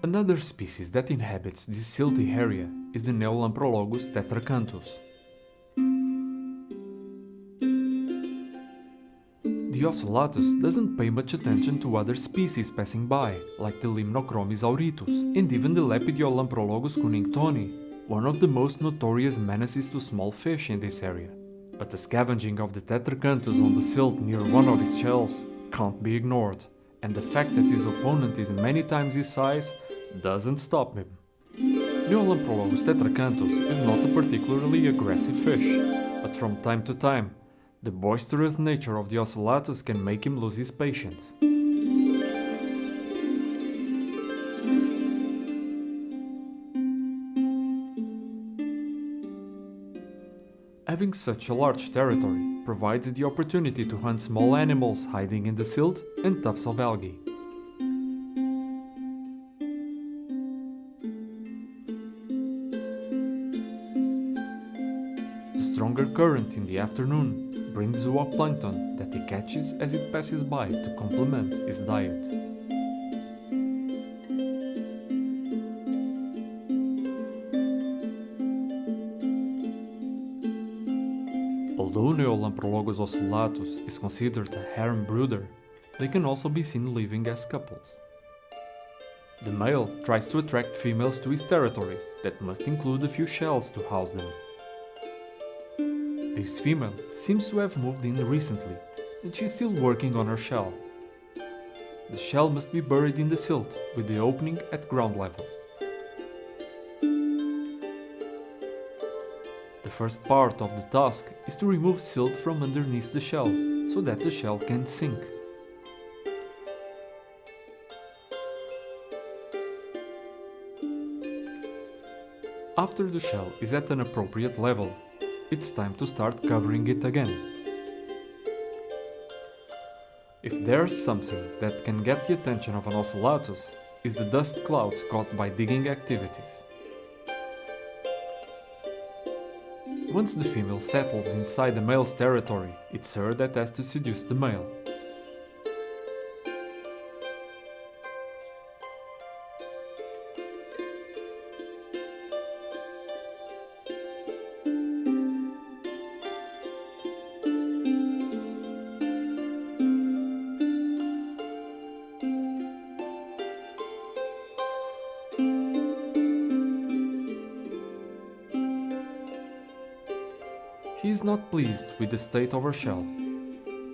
Another species that inhabits this silty area is the Lamprologus tetracanthus. The ocellatus doesn't pay much attention to other species passing by, like the Limnochromis auritus and even the Lamprologus cunningtoni, one of the most notorious menaces to small fish in this area. But the scavenging of the tetracanthus on the silt near one of its shells can't be ignored, and the fact that his opponent is many times his size doesn't stop him. Lamprologus tetracanthus is not a particularly aggressive fish, but from time to time, the boisterous nature of the ocellatus can make him lose his patience. Having such a large territory provides the opportunity to hunt small animals hiding in the silt and tufts of algae. The stronger current in the afternoon brings zooplankton that he catches as it passes by to complement his diet. Although Lamprologus ocellatus is considered a harem brooder, they can also be seen living as couples. The male tries to attract females to his territory that must include a few shells to house them. This female seems to have moved in recently, and she is still working on her shell. The shell must be buried in the silt with the opening at ground level. The first part of the task is to remove silt from underneath the shell, so that the shell can sink. After the shell is at an appropriate level, it's time to start covering it again. If there's something that can get the attention of an ocellatus, is the dust clouds caused by digging activities. Once the female settles inside the male's territory, it's her that has to seduce the male. He is not pleased with the state of her shell.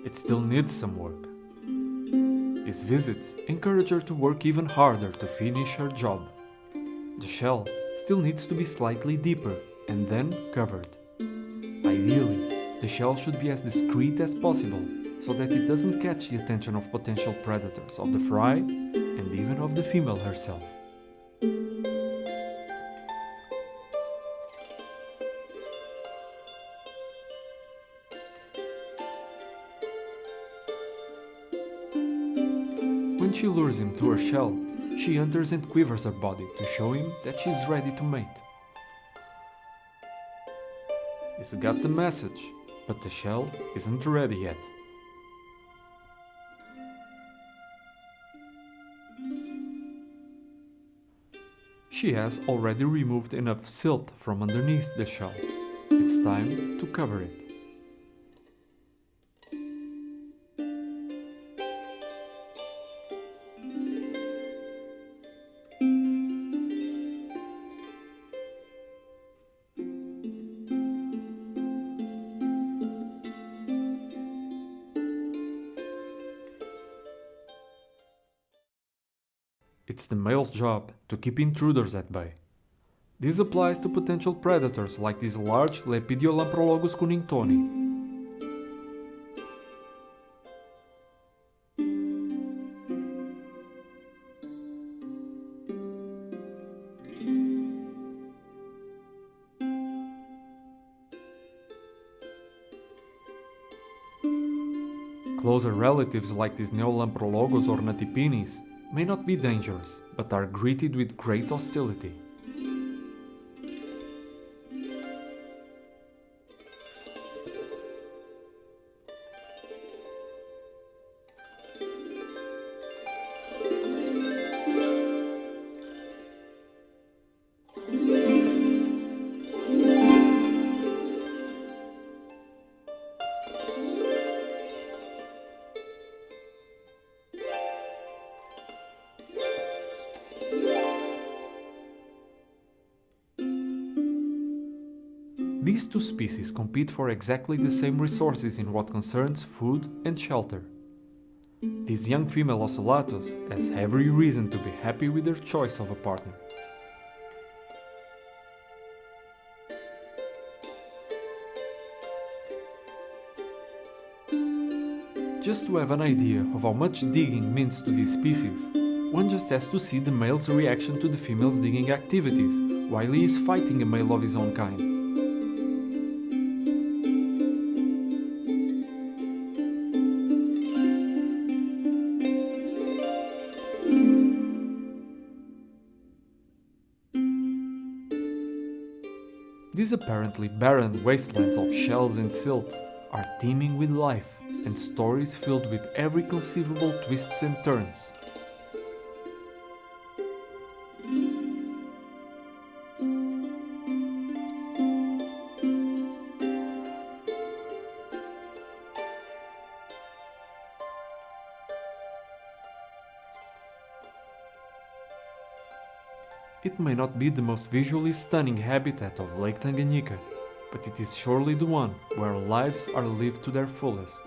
It still needs some work. His visits encourage her to work even harder to finish her job. The shell still needs to be slightly deeper and then covered. Ideally, the shell should be as discreet as possible so that it doesn't catch the attention of potential predators of the fry and even of the female herself. When she lures him to her shell, she enters and quivers her body to show him that she is ready to mate. He's got the message, but the shell isn't ready yet. She has already removed enough silt from underneath the shell. It's time to cover it. It's the male's job to keep intruders at bay. This applies to potential predators like this large Lamprologus cunningtoni. Closer relatives like these Lamprologus or Natipinis may not be dangerous, but are greeted with great hostility. These two species compete for exactly the same resources in what concerns food and shelter. This young female ocellatus has every reason to be happy with her choice of a partner. Just to have an idea of how much digging means to this species, one just has to see the male's reaction to the female's digging activities while he is fighting a male of his own kind. These apparently barren wastelands of shells and silt are teeming with life and stories filled with every conceivable twists and turns. It may not be the most visually stunning habitat of Lake Tanganyika, but it is surely the one where lives are lived to their fullest.